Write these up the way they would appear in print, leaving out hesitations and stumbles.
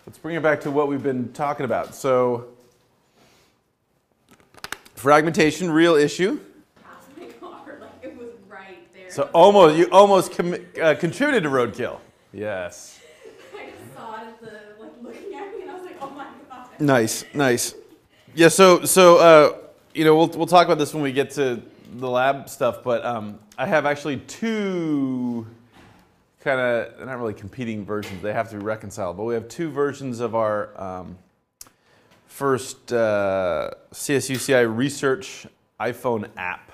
Let's bring it back to what we've been talking about. So, fragmentation, real issue. Passed my car, like it was right there. So you almost contributed to roadkill. Yes. I just saw it as looking at me, and I was like, oh my god. Nice, nice. Yeah. So we'll talk about this when we get to the lab stuff. But I have actually two kind of, they're not really competing versions. They have to be reconciled. But we have two versions of our first CSUCI research iPhone app.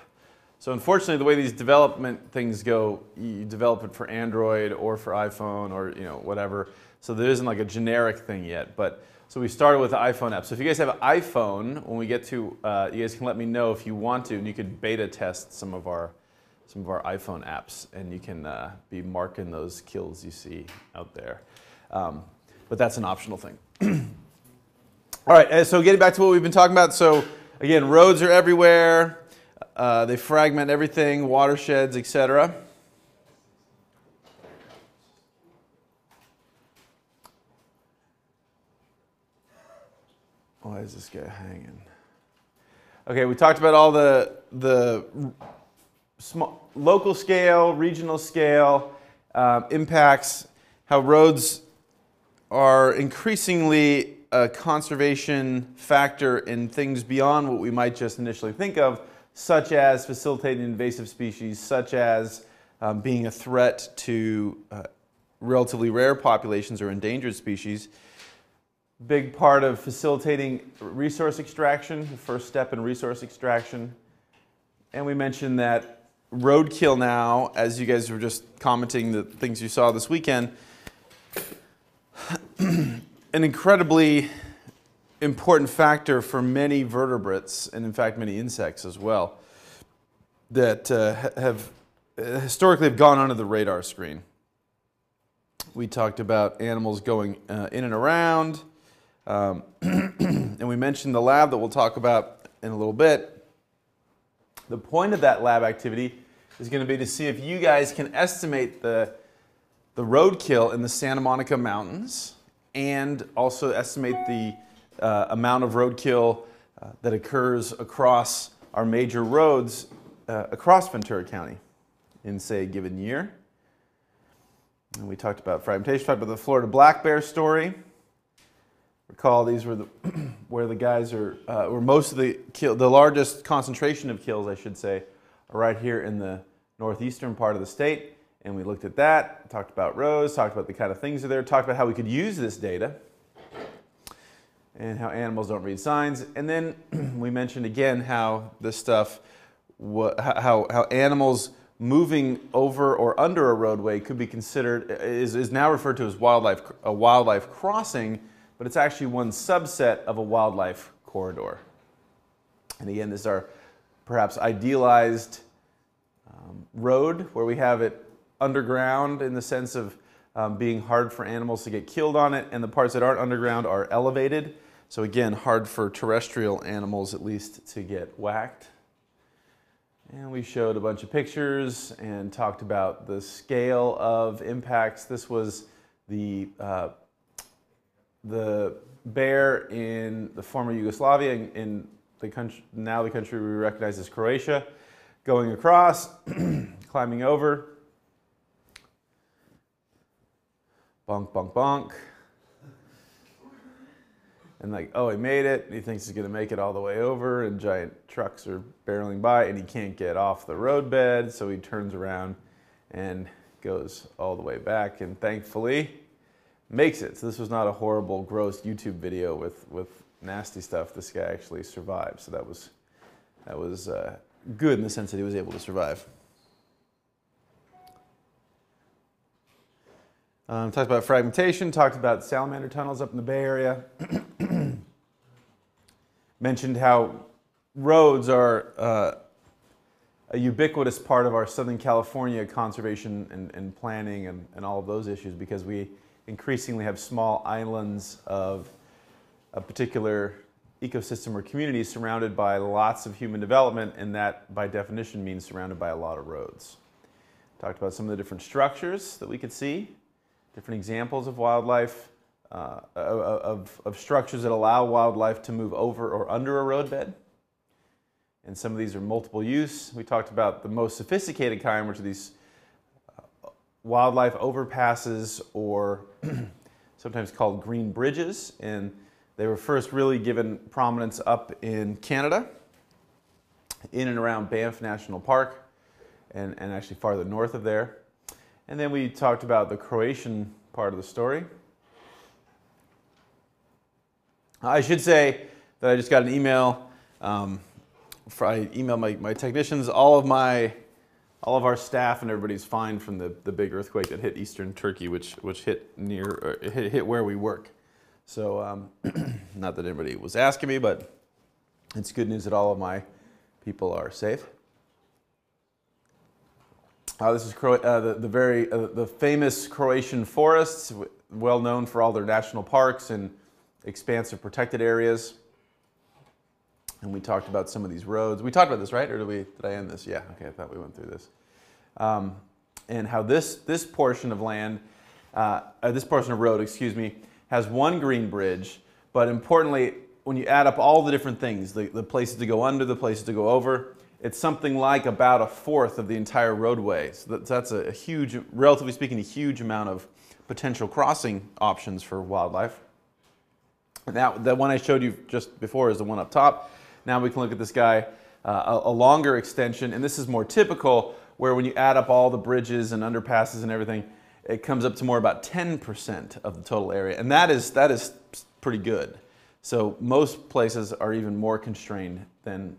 So unfortunately, the way these development things go, you develop it for Android or for iPhone or whatever. So there isn't like a generic thing yet. But so we started with the iPhone app. So if you guys have an iPhone, when we get to, you guys can let me know if you want to, and you could beta test some of our iPhone apps, and you can be marking those kills you see out there. But that's an optional thing. All right, so getting back to what we've been talking about. So again, roads are everywhere. They fragment everything, watersheds, etc. Why is this guy hanging? Okay, we talked about all the small, local scale, regional scale impacts, how roads are increasingly a conservation factor in things beyond what we might just initially think of, such as facilitating invasive species, such as being a threat to relatively rare populations or endangered species. Big part of facilitating resource extraction, the first step in resource extraction. And we mentioned that roadkill now, as you guys were just commenting the things you saw this weekend, an incredibly important factor for many vertebrates, and in fact many insects as well, that have historically gone under the radar screen. We talked about animals going in and around, and we mentioned the lab that we'll talk about in a little bit. The point of that lab activity is going to be to see if you guys can estimate the roadkill in the Santa Monica Mountains, and also estimate the amount of roadkill that occurs across our major roads across Ventura County in, say, a given year. And we talked about fragmentation, talked about the Florida black bear story. Recall these were where the guys are, where most of the largest concentration of kills, I should say, are right here in the northeastern part of the state. And we looked at that, talked about roads, talked about the kind of things that are there, talked about how we could use this data, and how animals don't read signs. And then we mentioned again how this stuff, how animals moving over or under a roadway could be considered, is now referred to as a wildlife crossing, but it's actually one subset of a wildlife corridor. And again, this is our perhaps idealized road, where we have it underground in the sense of being hard for animals to get killed on it, and the parts that aren't underground are elevated. So again, hard for terrestrial animals at least to get whacked. And we showed a bunch of pictures and talked about the scale of impacts. This was the bear in the former Yugoslavia, in the country, now the country we recognize as Croatia, going across, climbing over, bonk, bonk, bonk. And like, oh, he made it. He thinks he's going to make it all the way over, and giant trucks are barreling by, and he can't get off the roadbed, so he turns around and goes all the way back, and thankfully makes it. So this was not a horrible, gross YouTube video with nasty stuff. This guy actually survived, so that was good in the sense that he was able to survive. Talked about fragmentation, talked about salamander tunnels up in the Bay Area. Mentioned how roads are a ubiquitous part of our Southern California conservation and planning and all of those issues, because we increasingly have small islands of a particular ecosystem or community surrounded by lots of human development, and that by definition means surrounded by a lot of roads. Talked about some of the different structures that we could see, different examples of wildlife of structures that allow wildlife to move over or under a roadbed. And some of these are multiple use. We talked about the most sophisticated kind, which are these wildlife overpasses, or sometimes called green bridges. And they were first really given prominence up in Canada, in and around Banff National Park, and actually farther north of there. And then we talked about the Croatian part of the story. I should say that I just got an email. I emailed my technicians. All of our staff and everybody's fine from the big earthquake that hit eastern Turkey, which hit where we work. So not that anybody was asking me, but it's good news that all of my people are safe. This is the famous Croatian forests, well known for all their national parks and expansive protected areas. And we talked about some of these roads. We talked about this, right? Or did I end this? Yeah, okay, I thought we went through this. And how this portion of land, this portion of road, excuse me, has one green bridge, but importantly, when you add up all the different things, the places to go under, the places to go over, it's something like about a fourth of the entire roadway. So that's a huge, relatively speaking, a huge amount of potential crossing options for wildlife. Now, the one I showed you just before is the one up top. Now we can look at this guy, a longer extension, and this is more typical, where when you add up all the bridges and underpasses and everything, it comes up to more about 10% of the total area, and that is pretty good. So most places are even more constrained than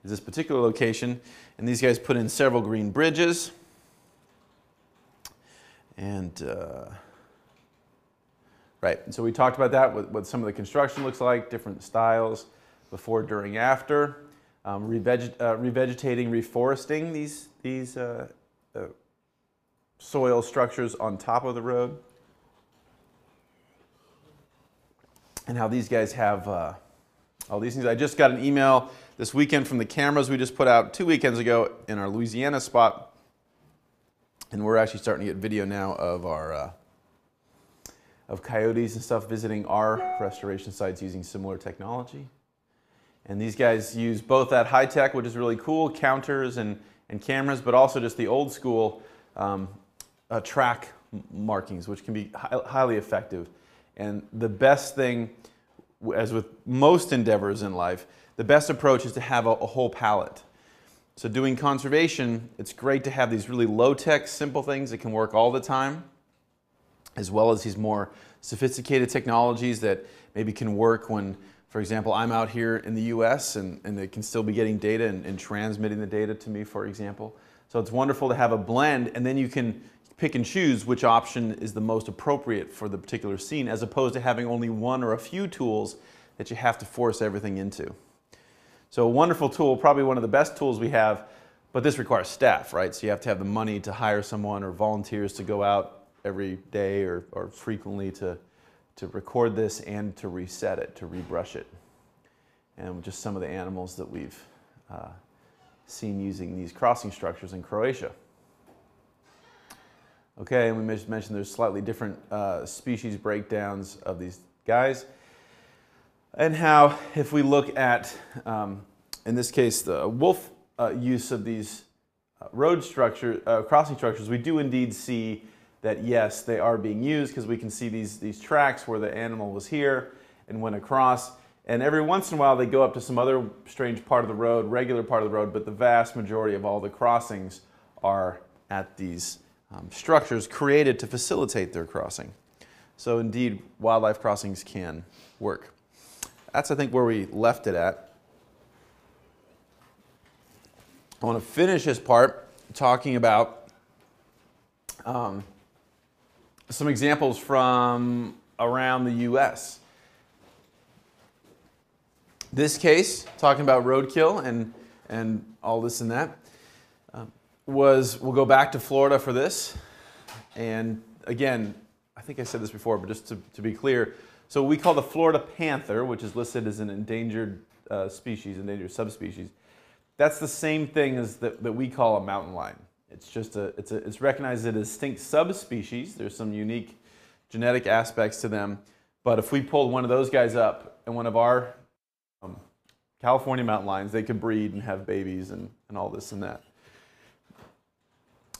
is this particular location. And these guys put in several green bridges. And right, and so we talked about that, what some of the construction looks like, different styles, before, during, after. Revegetating, reforesting these soil structures on top of the road. And how these guys have all these things. I just got an email this weekend from the cameras we just put out 2 weekends ago in our Louisiana spot. And we're actually starting to get video now of our of coyotes and stuff visiting our restoration sites using similar technology. And these guys use both that high tech, which is really cool, counters and cameras, but also just the old school track markings, which can be highly effective. And the best thing, as with most endeavors in life, the best approach is to have a whole palette. So doing conservation, it's great to have these really low-tech, simple things that can work all the time, as well as these more sophisticated technologies that maybe can work when, for example, I'm out here in the US and they can still be getting data and transmitting the data to me, for example. So it's wonderful to have a blend, and then you can pick and choose which option is the most appropriate for the particular scene, as opposed to having only one or a few tools that you have to force everything into. So a wonderful tool, probably one of the best tools we have, but this requires staff, right? So you have to have the money to hire someone or volunteers to go out every day or frequently to record this and to reset it, to rebrush it. And just some of the animals that we've seen using these crossing structures in Croatia. Okay, and we mentioned there's slightly different species breakdowns of these guys. And how, if we look at, in this case, the wolf use of these crossing structures, we do indeed see that, yes, they are being used, because we can see these tracks where the animal was here and went across. And every once in a while, they go up to some other strange part of the road, regular part of the road, but the vast majority of all the crossings are at these structures created to facilitate their crossing. So indeed, wildlife crossings can work. That's, I think, where we left it at. I want to finish this part talking about some examples from around the US. This case, talking about roadkill and all this and that, we'll go back to Florida for this. And again, I think I said this before, but just to be clear, so we call the Florida panther, which is listed as an endangered species, endangered subspecies. That's the same thing as that we call a mountain lion. It's just it's recognized as a distinct subspecies. There's some unique genetic aspects to them. But if we pulled one of those guys up and one of our California mountain lions, they could breed and have babies and all this and that.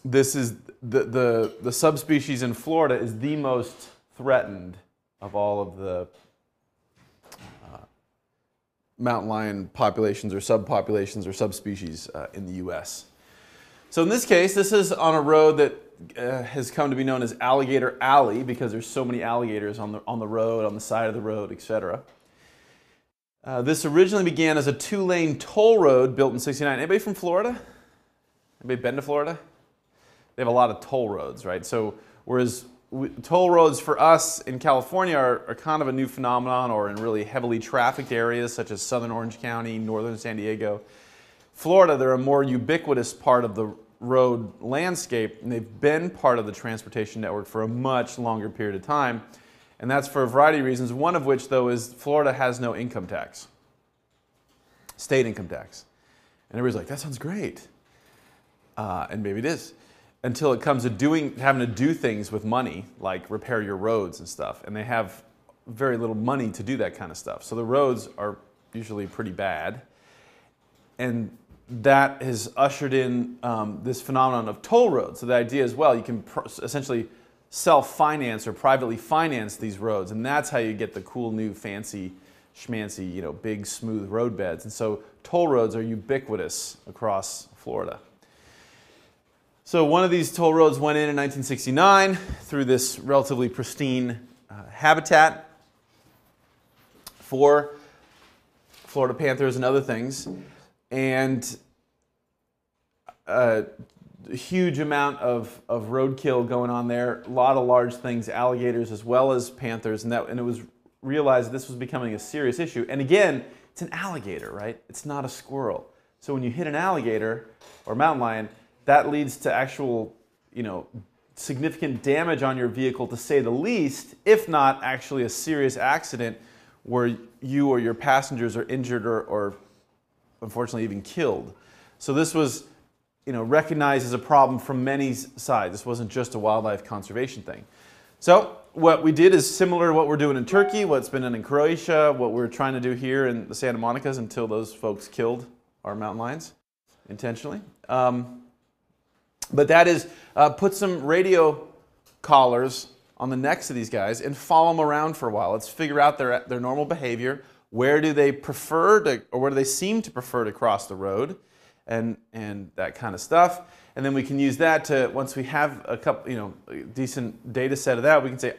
This is the subspecies in Florida is the most threatened of all of the mountain lion populations or subpopulations or subspecies in the U.S. So in this case, this is on a road that has come to be known as Alligator Alley because there's so many alligators on the road, on the side of the road, etc. This originally began as a 2-lane toll road built in '69. Anybody from Florida? Anybody been to Florida? They have a lot of toll roads, right? So whereas toll roads for us in California are kind of a new phenomenon, or in really heavily trafficked areas such as southern Orange County, northern San Diego. Florida, they're a more ubiquitous part of the road landscape, and they've been part of the transportation network for a much longer period of time. And that's for a variety of reasons, one of which, though, is Florida has no income tax, state income tax. And everybody's like, that sounds great. And maybe it is. Until it comes to having to do things with money, like repair your roads and stuff. And they have very little money to do that kind of stuff. So the roads are usually pretty bad. And that has ushered in this phenomenon of toll roads. So the idea is, well, you can essentially self-finance or privately finance these roads. And that's how you get the cool new fancy schmancy, big smooth road beds. And so toll roads are ubiquitous across Florida. So one of these toll roads went in 1969 through this relatively pristine habitat for Florida panthers and other things. And a huge amount of roadkill going on there, a lot of large things, alligators as well as panthers, and it was realized this was becoming a serious issue. And again, it's an alligator, right? It's not a squirrel. So when you hit an alligator or mountain lion, that leads to actual, significant damage on your vehicle, to say the least, if not actually a serious accident where you or your passengers are injured or unfortunately even killed. So this was, recognized as a problem from many sides. This wasn't just a wildlife conservation thing. So what we did is similar to what we're doing in Turkey, what's been done in Croatia, what we're trying to do here in the Santa Monicas until those folks killed our mountain lions intentionally. But that is put some radio collars on the necks of these guys and follow them around for a while. Let's figure out their normal behavior. Where do they prefer to, or where do they seem to prefer to cross the road, and that kind of stuff. And then we can use that to, once we have a couple, a decent data set of that, we can say,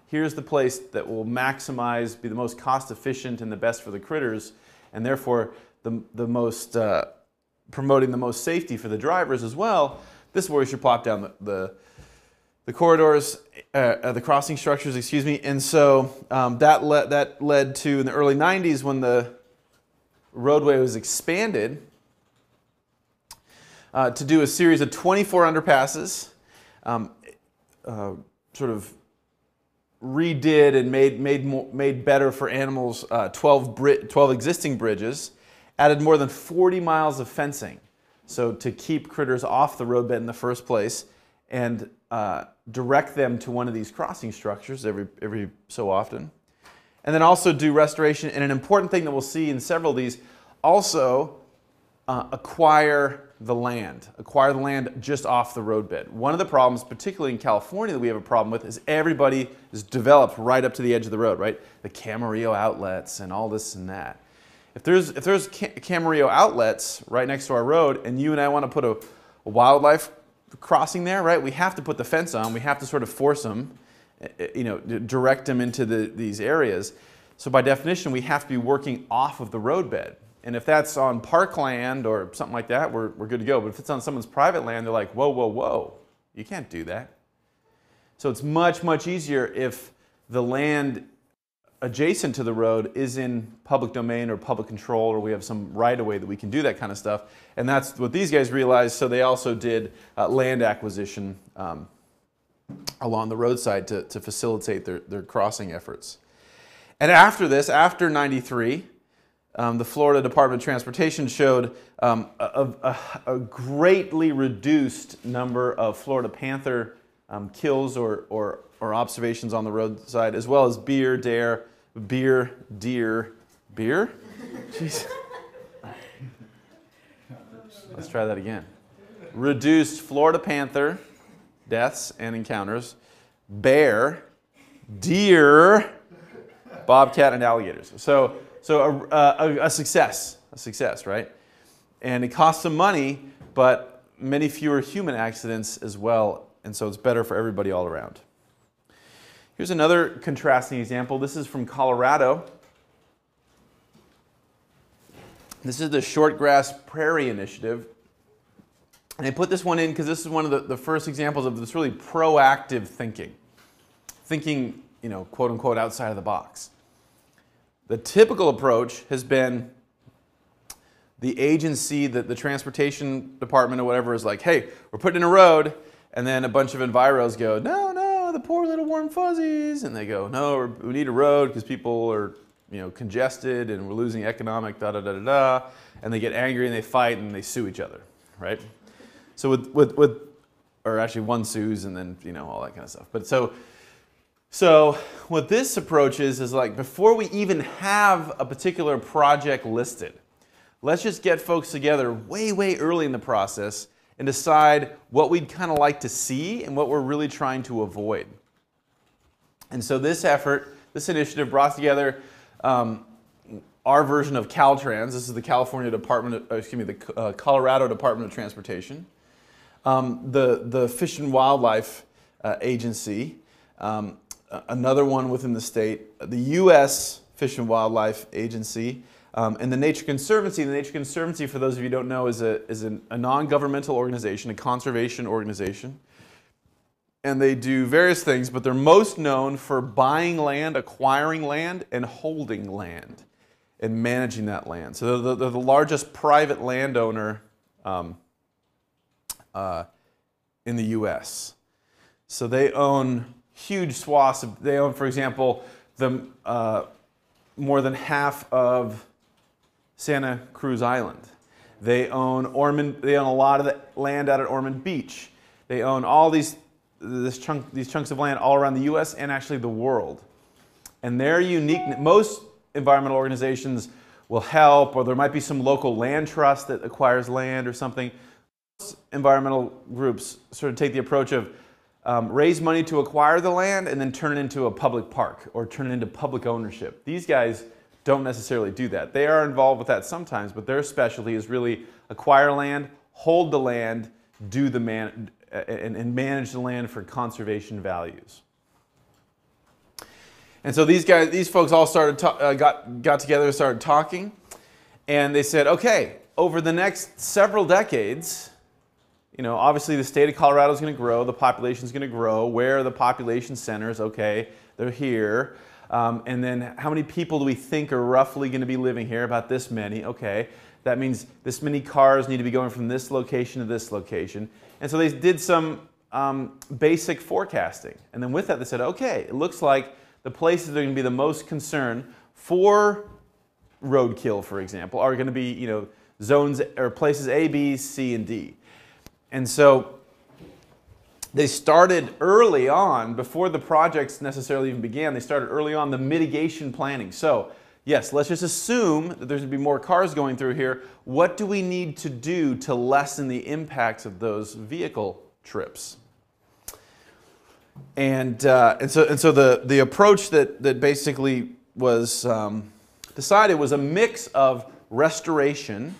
here's the place that will maximize, be the most cost efficient and the best for the critters, and therefore the most promoting the most safety for the drivers as well. This is where we should plop down the corridors, the crossing structures, excuse me. And so that led to, in the early 90s, when the roadway was expanded, to do a series of 24 underpasses, sort of redid and made better for animals 12 existing bridges, added more than 40 miles of fencing. So to keep critters off the roadbed in the first place, and direct them to one of these crossing structures every so often. And then also do restoration, and an important thing that we'll see in several of these, also acquire the land just off the roadbed. One of the problems, particularly in California, that we have a problem with is everybody is developed right up to the edge of the road, right? The Camarillo outlets and all this and that. If there's Camarillo outlets right next to our road, and you and I want to put a wildlife crossing there, right? We have to put the fence on. We have to sort of force them, direct them into these areas. So by definition, we have to be working off of the roadbed. And if that's on parkland or something like that, we're good to go. But if it's on someone's private land, they're like, whoa, whoa, whoa, you can't do that. So it's much, much easier if the land adjacent to the road is in public domain or public control, or we have some right-of-way that we can do that kind of stuff. And that's what these guys realized, so they also did land acquisition along the roadside to facilitate their crossing efforts. And after this, after '93, the Florida Department of Transportation showed a greatly reduced number of Florida panther kills or observations on the roadside, as well as beer. Jeez. Let's try that again. Reduced Florida panther deaths and encounters, bear, deer, bobcat, and alligators. So a success, right? And it costs some money, but many fewer human accidents as well, and so it's better for everybody all around. Here's another contrasting example. This is from Colorado. This is the Shortgrass Prairie initiative. And I put this one in because this is one of the first examples of this really proactive thinking. Thinking, quote unquote, outside of the box. The typical approach has been the agency, the transportation department or whatever is like, hey, we're putting in a road, and then a bunch of enviros go, no, the poor little warm fuzzies, and they go, no, we need a road because people are, congested and we're losing economic and they get angry and they fight and they sue each other, right? So or actually one sues and then, all that kind of stuff. But so what this approach is like, before we even have a particular project listed, let's just get folks together way, way early in the process and decide what we'd kind of like to see and what we're really trying to avoid. And so this initiative brought together our version of Caltrans. This is the Colorado Department of Transportation, the Fish and Wildlife Agency, another one within the state, the U.S. Fish and Wildlife Agency, and the Nature Conservancy. The Nature Conservancy, for those of you who don't know, is a non-governmental organization, a conservation organization. And they do various things, but they're most known for buying land, acquiring land, and holding land, and managing that land. So they're the largest private landowner in the U.S. So they own huge swaths. They own, for example, more than half of Santa Cruz Island. They own a lot of the land out at Ormond Beach. They own all these chunks of land all around the U.S. and actually the world. And they're unique. Most environmental organizations will help, or there might be some local land trust that acquires land or something. Most environmental groups sort of take the approach of raise money to acquire the land and then turn it into a public park or turn it into public ownership. These guys don't necessarily do that. They are involved with that sometimes, but their specialty is really acquire land, hold the land, and manage the land for conservation values. And so these folks all got together and started talking, and they said, okay, over the next several decades, obviously the state of Colorado is going to grow, the population is going to grow. Where are the population centers? Okay, they're here. And then how many people do we think are roughly going to be living here? About this many. Okay, that means this many cars need to be going from this location to this location. And so they did some basic forecasting. And then with that they said, okay, it looks like the places that are going to be the most concern for roadkill, for example, are going to be zones or places A, B, C, and D. And so they started early on, before the projects necessarily even began, they started early on the mitigation planning. So yes, let's just assume that there's going to be more cars going through here. What do we need to do to lessen the impacts of those vehicle trips? And so the approach that basically was decided was a mix of restoration.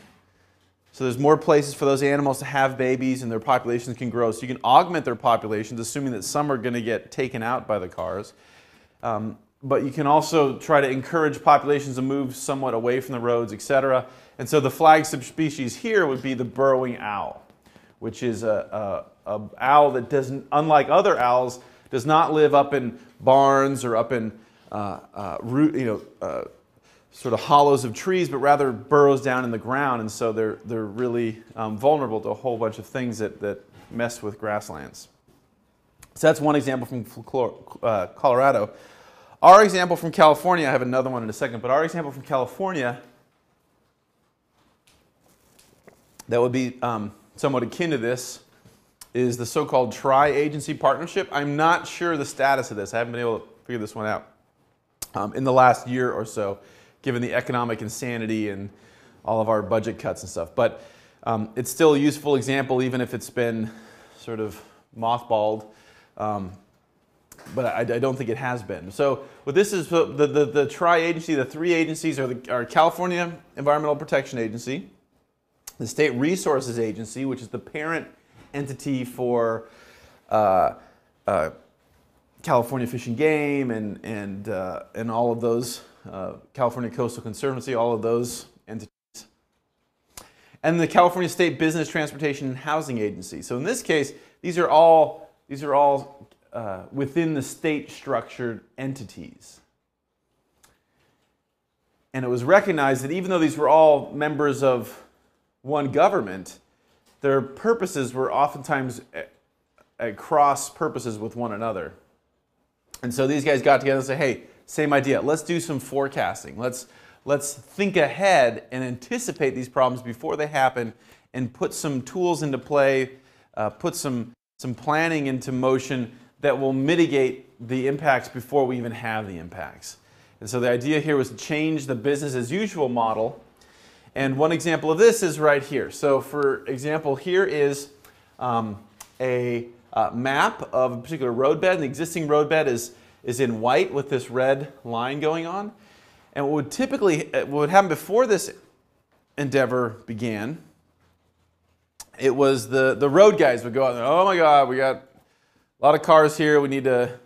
So there's more places for those animals to have babies and their populations can grow. So you can augment their populations, assuming that some are going to get taken out by the cars. But you can also try to encourage populations to move somewhat away from the roads, etc. And so the flag subspecies here would be the burrowing owl, which is a owl that doesn't, unlike other owls, does not live up in barns or up in sort of hollows of trees, but rather burrows down in the ground, and so they're really vulnerable to a whole bunch of things that mess with grasslands. So that's one example from Colorado. Our example from California, I have another one in a second, but our example from California that would be somewhat akin to this is the so-called tri-agency partnership. I'm not sure the status of this. I haven't been able to figure this one out in the last year or so, given the economic insanity and all of our budget cuts and stuff. But it's still a useful example, even if it's been sort of mothballed. But I don't think it has been. So what this is, the tri-agency, the three agencies are California Environmental Protection Agency, the State Resources Agency, which is the parent entity for California Fish and Game and all of those, California Coastal Conservancy, all of those entities. And the California State Business Transportation and Housing Agency. So in this case, these are all within the state structured entities. And it was recognized that even though these were all members of one government, their purposes were oftentimes at cross purposes with one another. And so these guys got together and said, hey, same idea. Let's do some forecasting. Let's think ahead and anticipate these problems before they happen and put some tools into play, put some planning into motion that will mitigate the impacts before we even have the impacts. And so the idea here was to change the business as usual model. And one example of this is right here. So for example, here is a map of a particular roadbed. And the existing roadbed is in white with this red line going on. And what would happen before this endeavor began, it was the road guys would go out there, oh my God, we got a lot of cars here, we need to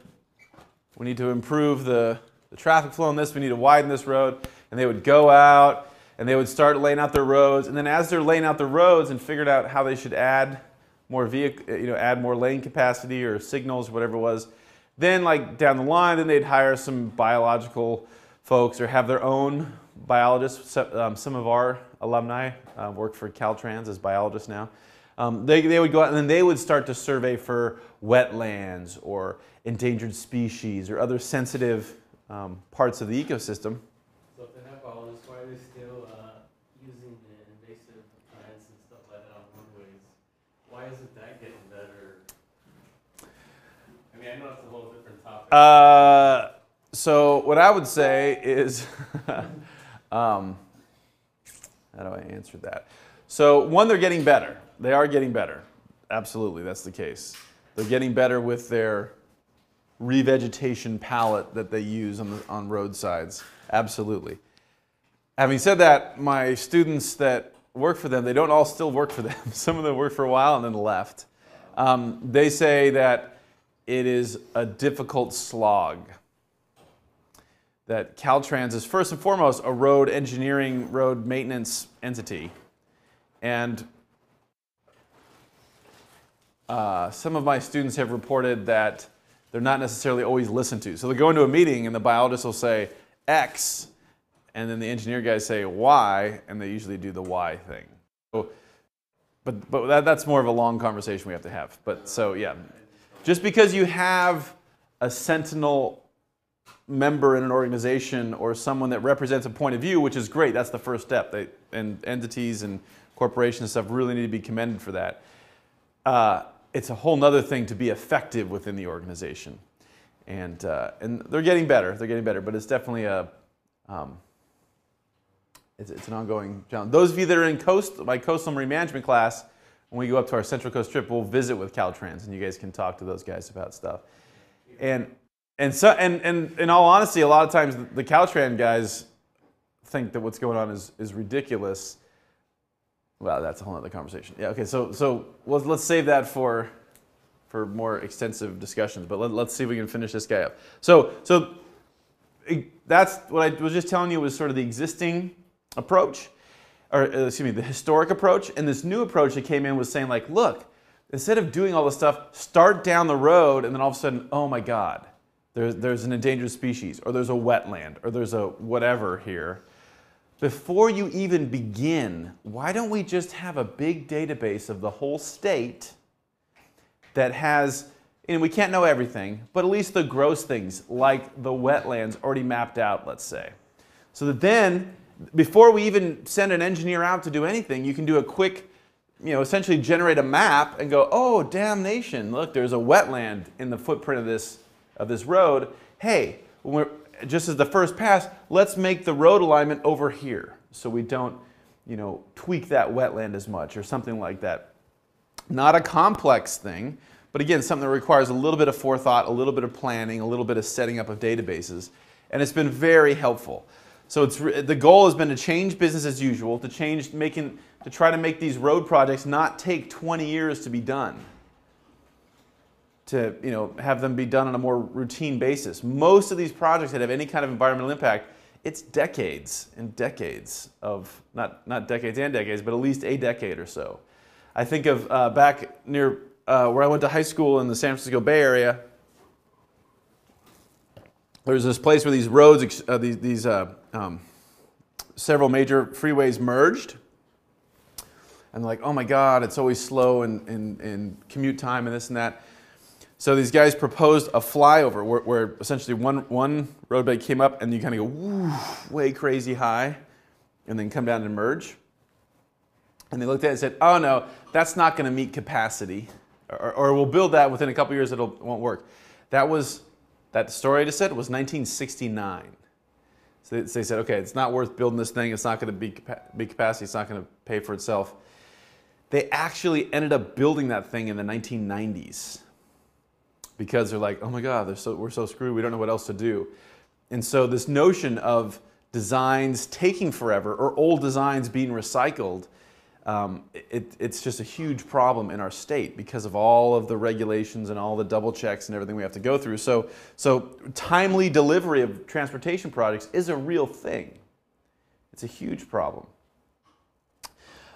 improve the traffic flow on this, we need to widen this road. And they would go out and they would start laying out their roads. And then as they're laying out the roads and figured out how they should add more add more lane capacity or signals, whatever it was, then like down the line, then they'd hire some biological folks or have their own biologists. Some of our alumni work for Caltrans as biologists now. They would go out and then they would start to survey for wetlands or endangered species or other sensitive parts of the ecosystem. So if they have biologists, why are they still using the invasive plants and stuff like that on roadways? Why isn't that getting better? I mean, I know it's a whole different topic. So what I would say is, how do I answer that? So one, they're getting better. They are getting better. Absolutely, that's the case. They're getting better with their revegetation palette that they use on roadsides. Absolutely. Having said that, my students that work for them, they don't all still work for them. Some of them worked for a while and then left. They say that it is a difficult slog. That Caltrans is first and foremost a road engineering, road maintenance entity. And some of my students have reported that they're not necessarily always listened to. So they go into a meeting and the biologist will say X, and then the engineer guys say Y, and they usually do the Y thing. So, but that's more of a long conversation we have to have. But so yeah, just because you have a sentinel member in an organization or someone that represents a point of view, which is great, that's the first step. And entities and corporations and stuff really need to be commended for that. It's a whole nother thing to be effective within the organization. And they're getting better, but it's definitely it's an ongoing challenge. Those of you that are in my coastal marine management class, when we go up to our Central Coast trip, we'll visit with Caltrans, and you guys can talk to those guys about stuff. And in all honesty, a lot of times the Caltrans guys think that what's going on is ridiculous. Well, that's a whole other conversation. Yeah. Okay. So let's save that for more extensive discussions. But let's see if we can finish this guy up. So that's what I was just telling you was sort of the existing approach, or excuse me, the historic approach, and this new approach that came in was saying like, look, instead of doing all this stuff, start down the road, and then all of a sudden, oh my God, there's an endangered species, or there's a wetland, or there's a whatever here. Before you even begin, why don't we just have a big database of the whole state that has, and we can't know everything, but at least the gross things like the wetlands already mapped out, let's say. So that then, before we even send an engineer out to do anything, you can do a quick essentially generate a map and go, oh, damnation, look, there's a wetland in the footprint of this road. Hey, just as the first pass, let's make the road alignment over here so we don't, tweak that wetland as much or something like that. Not a complex thing, but again, something that requires a little bit of forethought, a little bit of planning, a little bit of setting up of databases, and it's been very helpful. So the goal has been to change business as usual, to try to make these road projects not take 20 years to be done, to have them be done on a more routine basis. Most of these projects that have any kind of environmental impact, it's decades and decades of, not decades and decades, but at least a decade or so. I think of back near where I went to high school in the San Francisco Bay Area. There's this place where these roads, several major freeways merged. And like, oh my God, it's always slow in commute time and this and that. So these guys proposed a flyover where essentially one roadway came up and you kind of go woo, way crazy high and then come down and merge. And they looked at it and said, oh no, that's not going to meet capacity. Or we'll build that within a couple years, it won't work. That story I just said was 1969. So they said, okay, it's not worth building this thing. It's not going to be capacity. It's not going to pay for itself. They actually ended up building that thing in the 1990s because they're like, oh my God, we're so screwed. We don't know what else to do. And so this notion of designs taking forever or old designs being recycled, it's just a huge problem in our state because of all of the regulations and all the double checks and everything we have to go through. So timely delivery of transportation projects is a real thing. It's a huge problem.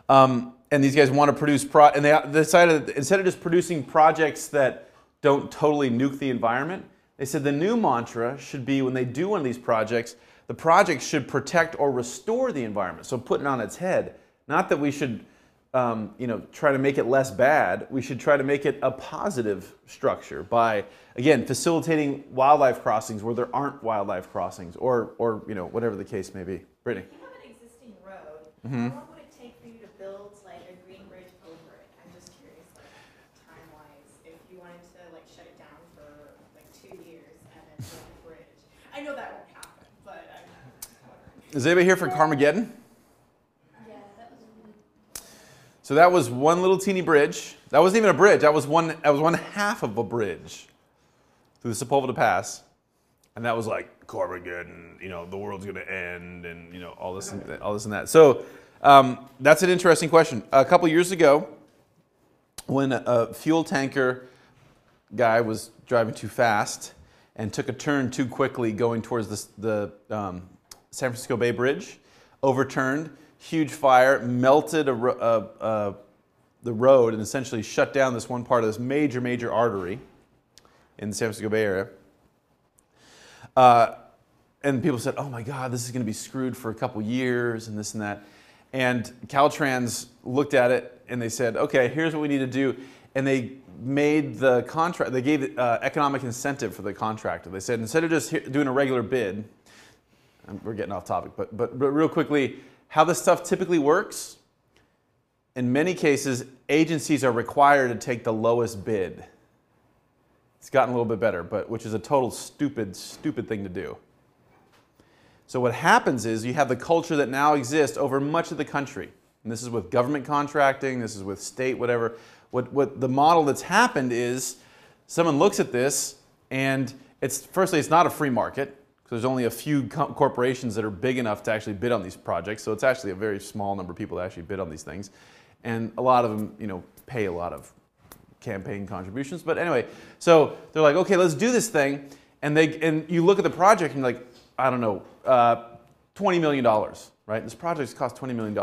And these guys want to produce and they decided that instead of just producing projects that don't totally nuke the environment, they said the new mantra should be when they do one of these projects, the project should protect or restore the environment. So put it on its head. Not that we should try to make it less bad. We should try to make it a positive structure by, again, facilitating wildlife crossings where there aren't wildlife crossings or whatever the case may be. Brittany. If you have an existing road, Mm-hmm. how long would it take for you to build like a green bridge over it? I'm just curious, like time-wise, if you wanted to like shut it down for like 2 years and then build a bridge. I know that won't happen, but I'm wondering. Is anybody here for Carmageddon? So that was one little teeny bridge. That wasn't even a bridge. That was one half of a bridge through the Sepulveda Pass, and that was like Carmageddon. The world's going to end, and all this and that. So that's an interesting question. A couple years ago, when a fuel tanker guy was driving too fast and took a turn too quickly going towards the San Francisco Bay Bridge, overturned. Huge fire, melted the road and essentially shut down this one part of this major artery in the San Francisco Bay Area. And people said, oh my God, this is going to be screwed for a couple years and this and that. And Caltrans looked at it and they said, okay, here's what we need to do. And they made the contract, they gave economic incentive for the contractor. They said, instead of just doing a regular bid, we're getting off topic, but real quickly, how this stuff typically works, in many cases, agencies are required to take the lowest bid. It's gotten a little bit better, which is a total stupid thing to do. So what happens is you have the culture that now exists over much of the country. And this is with government contracting, this is with state, whatever. What the model that's happened is someone looks at this and firstly, it's not a free market. Because there's only a few corporations that are big enough to actually bid on these projects. So it's actually a very small number of people that actually bid on these things. And a lot of them, pay a lot of campaign contributions. But anyway, so they're like, okay, let's do this thing. And you look at the project and you're like, I don't know, $20 million, right? This project costs $20 million.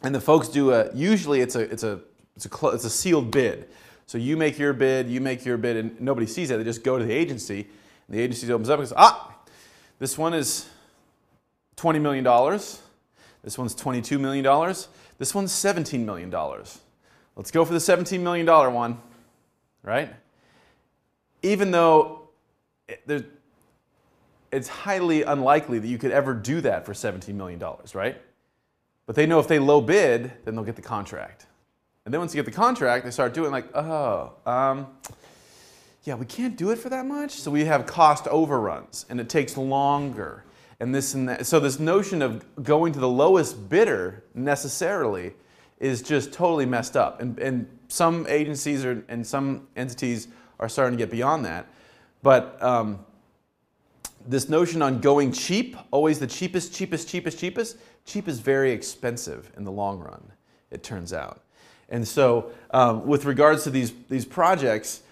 And the folks do usually it's a sealed bid. So you make your bid, and nobody sees that. They just go to the agency. And the agency opens up and says, this one is $20 million. This one's $22 million. This one's $17 million. Let's go for the $17 million one, right? Even though it's highly unlikely that you could ever do that for $17 million, right? But they know if they low bid, then they'll get the contract. And then once you get the contract, they start doing like, yeah, we can't do it for that much. So we have cost overruns, and it takes longer, and this and that. So this notion of going to the lowest bidder necessarily is just totally messed up. And some agencies and some entities are starting to get beyond that. But this notion on going cheap, always the cheapest. Cheap is very expensive in the long run, it turns out. And so with regards to these projects,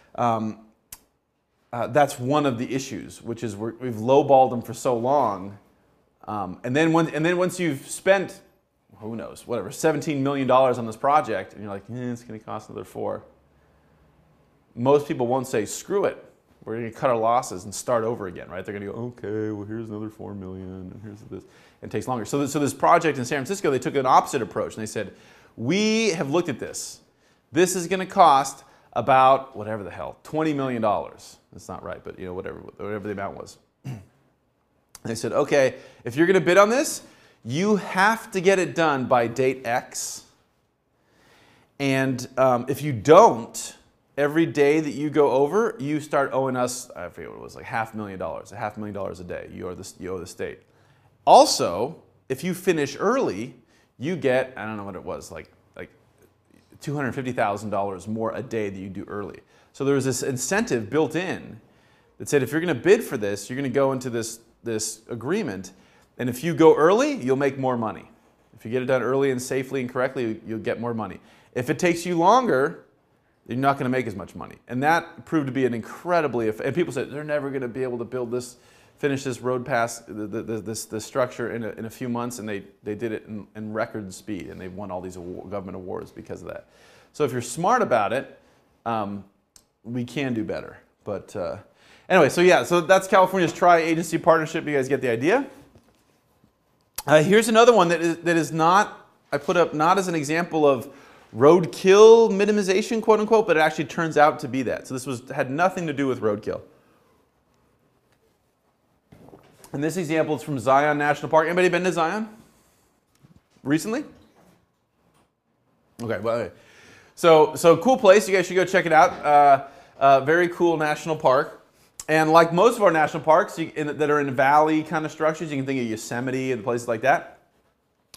that's one of the issues, which is we've lowballed them for so long. And then once you've spent, who knows, whatever, $17 million on this project, and you're like, it's going to cost another $4 million. Most people won't say, screw it. We're going to cut our losses and start over again, right? They're going to go, okay, well, here's another $4 million, and here's this. And it takes longer. So this project in San Francisco, they took an opposite approach, and they said, we have looked at this. This is going to cost about, whatever the hell, $20 million. That's not right, but whatever the amount was. And they said, okay, if you're going to bid on this, you have to get it done by date X. And if you don't, every day that you go over, you start owing us, I forget what it was, like $500,000 a day. You owe the state. Also, if you finish early, you get, I don't know what it was, like $250,000 more a day that you do early. So there was this incentive built in that said, if you're going to bid for this, you're going to go into this agreement, and if you go early, you'll make more money. If you get it done early and safely and correctly, you'll get more money. If it takes you longer, you're not going to make as much money. And that proved to be an incredibly, and people said they're never going to be able to build this, finish this road pass, this structure in a few months, and they did it in record speed, and they won all these government awards because of that. So if you're smart about it, we can do better. But anyway, so that's California's tri-agency partnership. You guys get the idea? Here's another one that is not, I put up not as an example of roadkill minimization, quote unquote, but it actually turns out to be that. So this had nothing to do with roadkill. And this example is from Zion National Park. Anybody been to Zion recently? Okay, well, so cool place. You guys should go check it out. Very cool national park. And like most of our national parks that are in valley kind of structures, you can think of Yosemite and places like that.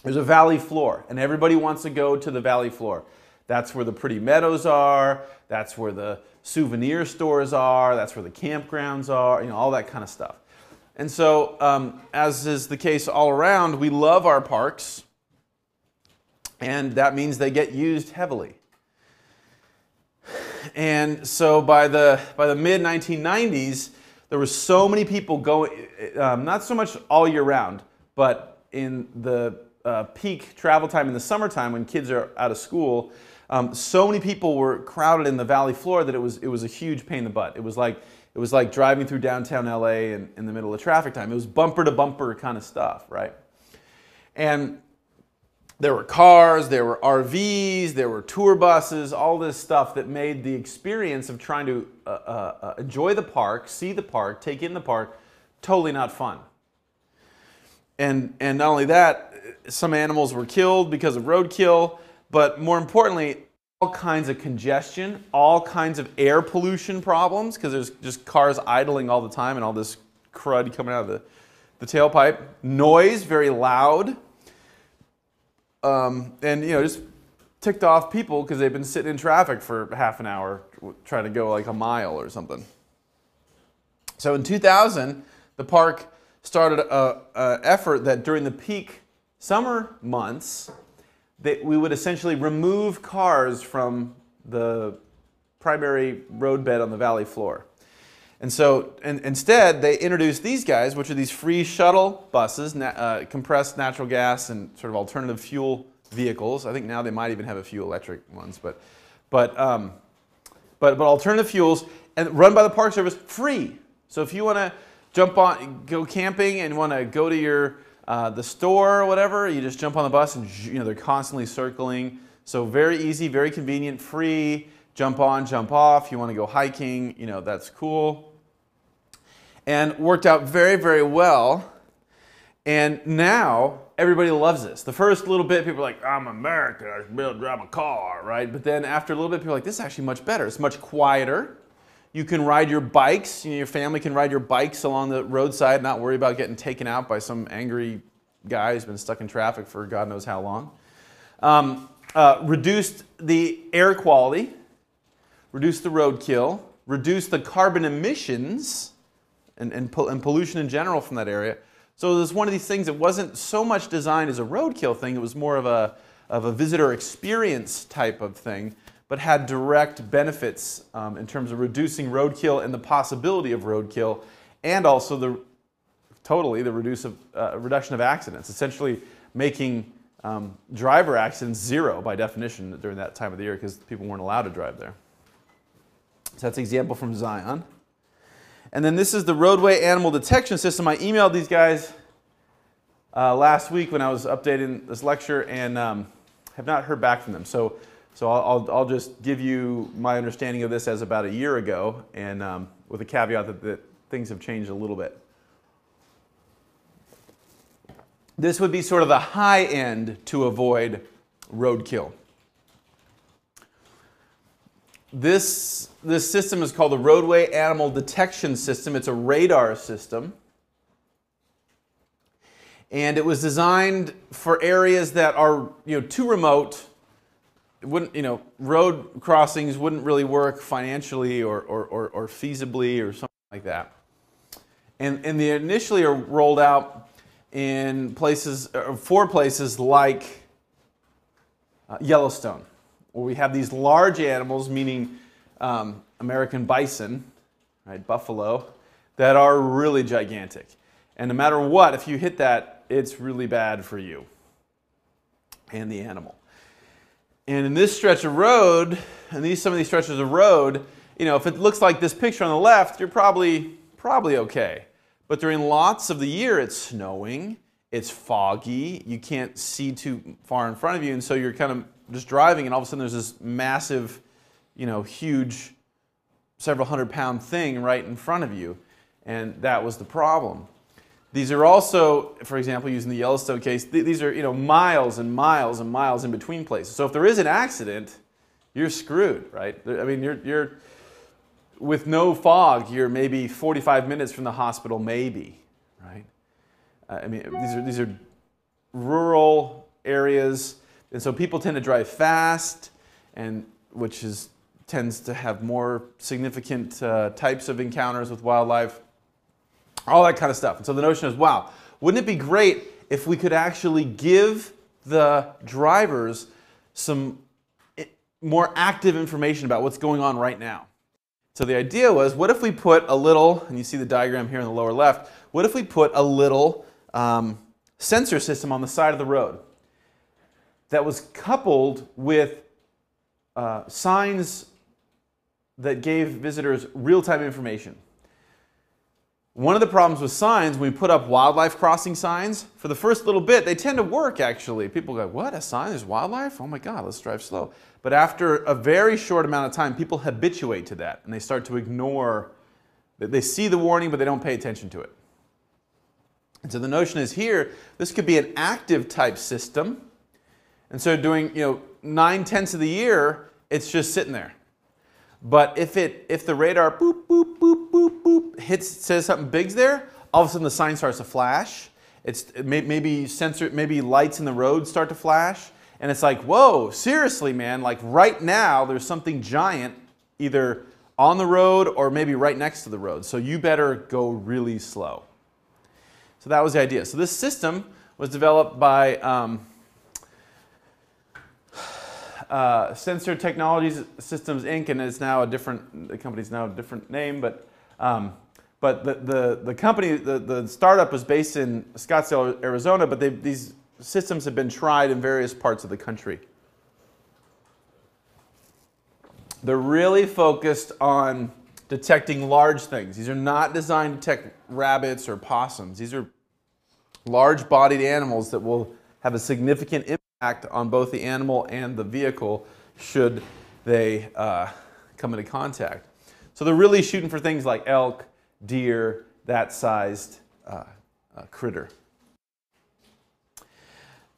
There's a valley floor, and everybody wants to go to the valley floor. That's where the pretty meadows are. That's where the souvenir stores are. That's where the campgrounds are. All that kind of stuff. And so, as is the case all around, we love our parks, and that means they get used heavily. And so by the mid-1990s, there were so many people going, not so much all year round, but in the peak travel time in the summertime when kids are out of school, so many people were crowded in the valley floor that it was a huge pain in the butt. It was like driving through downtown LA in the middle of traffic time. It was bumper to bumper kind of stuff, right? And there were cars, there were RVs, there were tour buses, all this stuff that made the experience of trying to enjoy the park, see the park, take in the park, totally not fun. And not only that, some animals were killed because of roadkill, but more importantly, all kinds of congestion, all kinds of air pollution problems, because there's just cars idling all the time and all this crud coming out of the tailpipe. Noise, very loud. And just ticked off people because they've been sitting in traffic for half an hour trying to go like a mile or something. So in 2000, the park started an effort that during the peak summer months, that we would essentially remove cars from the primary roadbed on the valley floor. And so instead, they introduced these guys, which are these free shuttle buses, compressed natural gas and sort of alternative fuel vehicles. I think now they might even have a few electric ones, but alternative fuels, and run by the Park Service, free. So if you want to go camping and want to go to the store or whatever, you just jump on the bus and they're constantly circling. So very easy, very convenient, free. Jump on, jump off. You want to go hiking, that's cool. And worked out very, very well. And now everybody loves this. The first little bit, people are like, I'm American, I should be able to drive a car, right? But then after a little bit, people are like, this is actually much better. It's much quieter. You can ride your bikes. You know, your family can ride your bikes along the roadside, not worry about getting taken out by some angry guy who's been stuck in traffic for God knows how long. Reduced the air quality, reduced the roadkill, reduced the carbon emissions and pollution in general from that area. So it was one of these things that wasn't so much designed as a roadkill thing. It was more of a visitor experience type of thing, but had direct benefits in terms of reducing roadkill and the possibility of roadkill, and also the reduction of accidents, essentially making driver accidents zero by definition during that time of the year because people weren't allowed to drive there. So that's an example from Zion. And then this is the Roadway Animal Detection System. I emailed these guys last week when I was updating this lecture and have not heard back from them. So I'll just give you my understanding of this as about a year ago, and with a caveat that things have changed a little bit. This would be sort of the high end to avoid roadkill. This system is called the Roadway Animal Detection System. It's a radar system. And it was designed for areas that are, too remote. It wouldn't, road crossings wouldn't really work financially or feasibly or something like that. And they initially are rolled out in places, four places like Yellowstone, where we have these large animals, meaning American bison, right, buffalo, that are really gigantic. And no matter what, if you hit that, it's really bad for you and the animal. And in this stretch of road, and some of these stretches of road, if it looks like this picture on the left, you're probably okay. But during lots of the year, it's snowing, it's foggy, you can't see too far in front of you, and so you're kind of just driving, and all of a sudden there's this massive, huge, several hundred-pound thing right in front of you, and that was the problem. These are also, for example, using the Yellowstone case, these are miles and miles and miles in between places. So if there is an accident, you're screwed, right? I mean, you're with no fog, you're maybe 45 minutes from the hospital, maybe, right? I mean, these are rural areas, and so people tend to drive fast, and which tends to have more significant types of encounters with wildlife, all that kind of stuff. And so the notion is, wow, wouldn't it be great if we could actually give the drivers some more active information about what's going on right now? So the idea was, what if we put a little, and you see the diagram here in the lower left, what if we put a little sensor system on the side of the road that was coupled with signs that gave visitors real-time information? One of the problems with signs, when we put up wildlife crossing signs, for the first little bit, they tend to work actually. People go, what, a sign? There's wildlife? Oh my God, let's drive slow. But after a very short amount of time, people habituate to that, and they start to ignore, they see the warning, but they don't pay attention to it. And so the notion is here, this could be an active type system. And so doing, 9/10 of the year, it's just sitting there. But if the radar boop, boop, boop, boop, boop, says something big's there, all of a sudden the sign starts to flash. Maybe lights in the road start to flash. And it's like, whoa, seriously, man, like right now there's something giant either on the road or maybe right next to the road. So you better go really slow. So that was the idea. So this system was developed by Sensor Technologies Systems Inc., and it's now the company's now a different name, but the company, the startup was based in Scottsdale, Arizona, but these systems have been tried in various parts of the country. They're really focused on detecting large things. These are not designed to detect rabbits or possums. These are large-bodied animals that will have a significant impact on both the animal and the vehicle should they come into contact. So they're really shooting for things like elk, deer, that sized critter.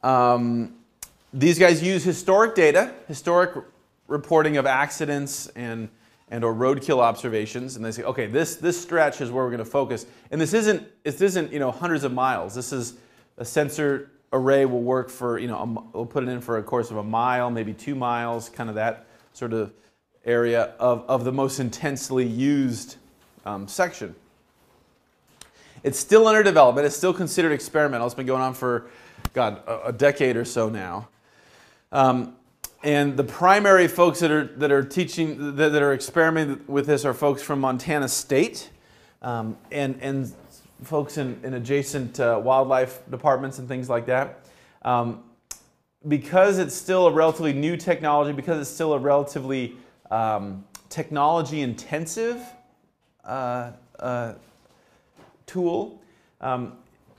These guys use historic data, historic reporting of accidents and or roadkill observations, and they say, okay, this stretch is where we're going to focus. And this isn't hundreds of miles. This is a sensor array will work for we'll put it in for a course of a mile, maybe 2 miles, kind of that sort of area of the most intensely used section. It's still under development. It's still considered experimental. It's been going on for, a decade or so now. And the primary folks that are teaching, that are experimenting with this are folks from Montana State and folks in adjacent wildlife departments and things like that. Because it's still a relatively new technology, because it's still a relatively technology intensive tool,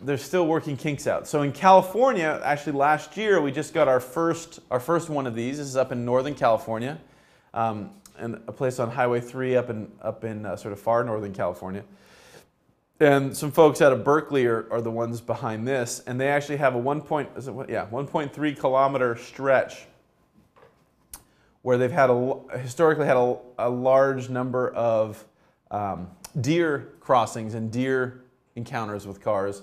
they're still working kinks out. So in California, actually last year, we just got our first one of these. This is up in Northern California, and a place on Highway 3 up in sort of far Northern California. And some folks out of Berkeley are the ones behind this, and they actually have a 1.3 kilometer stretch where they've had historically had a large number of deer crossings and deer encounters with cars.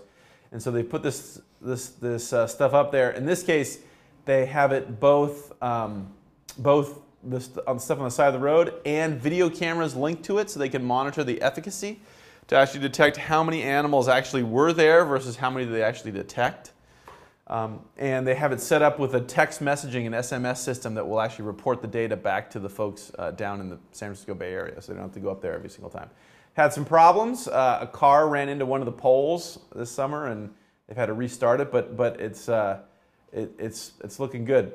And so they put this stuff up there. In this case, they have it both the stuff on the side of the road and video cameras linked to it, so they can monitor the efficacy to actually detect how many animals actually were there versus how many they actually detect. And they have it set up with a text messaging and SMS system that will actually report the data back to the folks down in the San Francisco Bay Area, so they don't have to go up there every single time. Had some problems. A car ran into one of the poles this summer, and they've had to restart it. But it's looking good.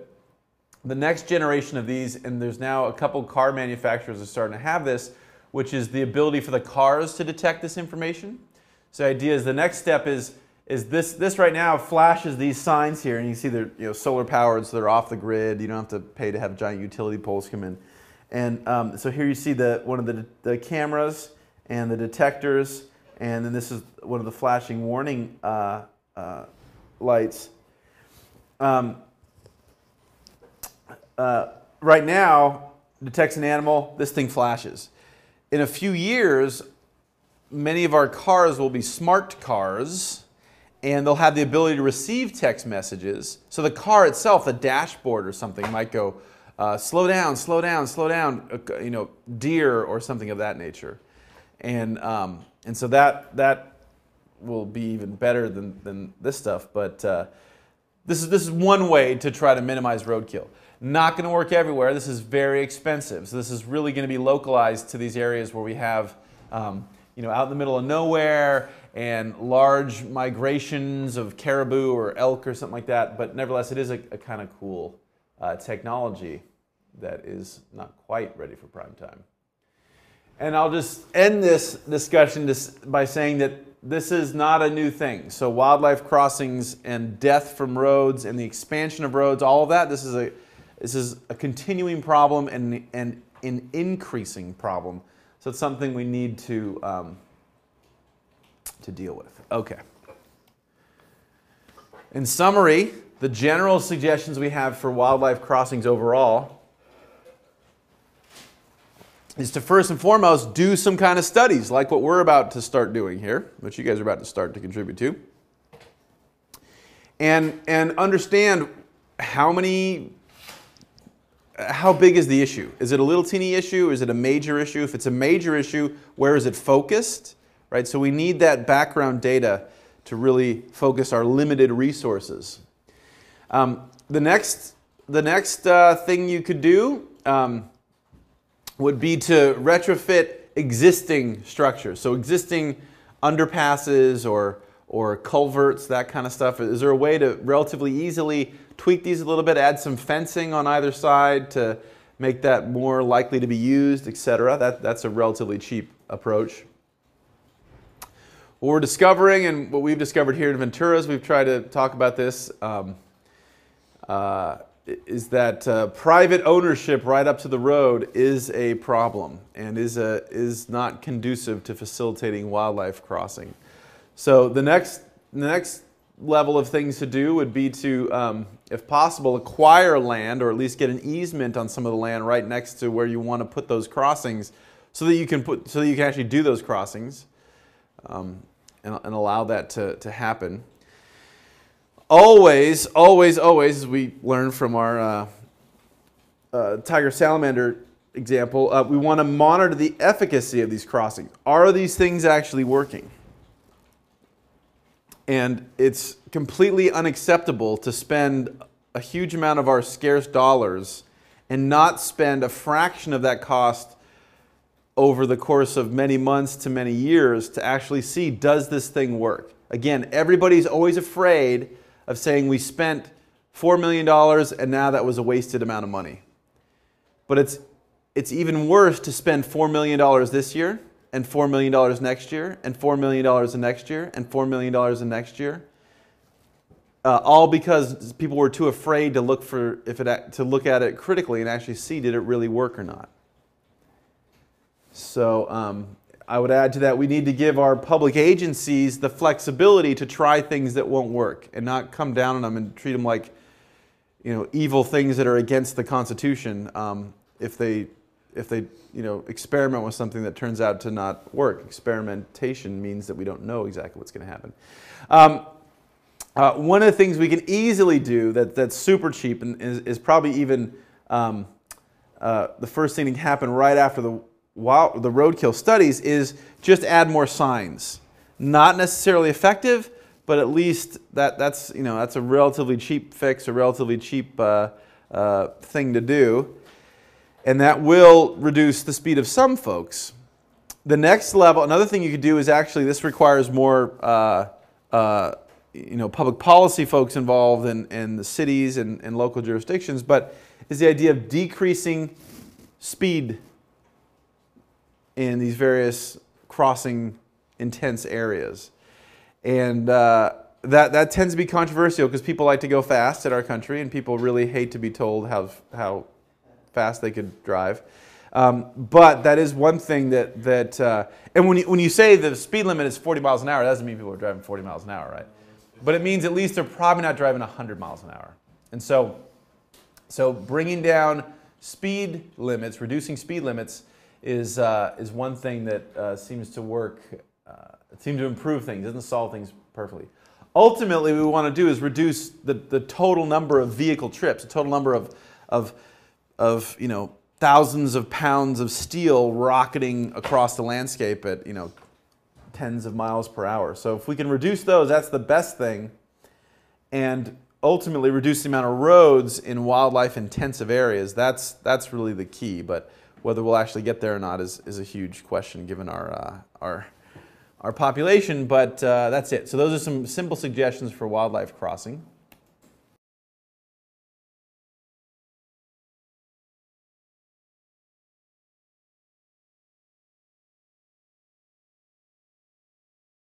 The next generation of these, and there's now a couple car manufacturers are starting to have this, which is the ability for the cars to detect this information. So the idea is the next step is this right now flashes these signs here, and you see they're solar powered, so they're off the grid. You don't have to pay to have giant utility poles come in. And so here you see one of the cameras and the detectors, and then this is one of the flashing warning lights. Right now, detects an animal, this thing flashes. In a few years, many of our cars will be smart cars, and they'll have the ability to receive text messages. So the car itself, the dashboard or something, might go, slow down, slow down, slow down, deer or something of that nature. And so that will be even better than this stuff. But this is one way to try to minimize roadkill. Not going to work everywhere. This is very expensive. So this is really going to be localized to these areas where we have, out in the middle of nowhere and large migrations of caribou or elk or something like that. But nevertheless, it is a kind of cool technology that is not quite ready for prime time. And I'll just end this discussion by saying that this is not a new thing. So wildlife crossings and death from roads and the expansion of roads, all of that, this is a continuing problem and an increasing problem. So it's something we need to deal with. Okay. In summary, the general suggestions we have for wildlife crossings overall is to first and foremost do some kind of studies like what we're about to start doing here, which you guys are about to start to contribute to, and understand how big is the issue. Is it a little teeny issue? Is it a major issue? If it's a major issue, where is it focused? Right? So we need that background data to really focus our limited resources. The next thing you could do would be to retrofit existing structures. So existing underpasses or culverts, that kind of stuff. Is there a way to relatively easily tweak these a little bit, add some fencing on either side to make that more likely to be used, etc.? That's a relatively cheap approach. What we're discovering, and what we've discovered here in Ventura as we've tried to talk about this, is that private ownership right up to the road is a problem and is not conducive to facilitating wildlife crossing. So the next level of things to do would be to, if possible, acquire land or at least get an easement on some of the land right next to where you want to put those crossings, so that you can actually do those crossings, and allow that to happen. Always, always, always, as we learned from our tiger salamander example, we want to monitor the efficacy of these crossings. Are these things actually working? And it's completely unacceptable to spend a huge amount of our scarce dollars and not spend a fraction of that cost over the course of many months to many years to actually see, does this thing work? Again, everybody's always afraid of saying we spent $4 million and now that was a wasted amount of money. But it's even worse to spend $4 million this year and $4 million next year and $4 million the next year and $4 million the next year, all because people were too afraid to look at it critically and actually see, did it really work or not. So I would add to that, we need to give our public agencies the flexibility to try things that won't work and not come down on them and treat them like, evil things that are against the Constitution, if they experiment with something that turns out to not work. Experimentation means that we don't know exactly what's going to happen. One of the things we can easily do that's super cheap and is probably even the first thing to happen right after the roadkill studies is just add more signs. Not necessarily effective, but at least that's a relatively cheap fix, a relatively cheap thing to do. And that will reduce the speed of some folks. The next level, another thing you could do is actually, this requires more public policy folks involved in the cities and local jurisdictions, but is the idea of decreasing speed in these various crossing intense areas. And that tends to be controversial because people like to go fast in our country and people really hate to be told how fast they could drive. But that is one thing and when you say the speed limit is 40 miles an hour, that doesn't mean people are driving 40 miles an hour, right? But it means at least they're probably not driving 100 miles an hour. And so bringing down speed limits, reducing speed limits is one thing that seems to work, seems to improve things, doesn't solve things perfectly. Ultimately, what we want to do is reduce the total number of vehicle trips, the total number of thousands of pounds of steel rocketing across the landscape at tens of miles per hour. So if we can reduce those, that's the best thing, and ultimately reduce the amount of roads in wildlife intensive areas. That's really the key. But whether we'll actually get there or not is a huge question given our population. But that's it. So those are some simple suggestions for wildlife crossing.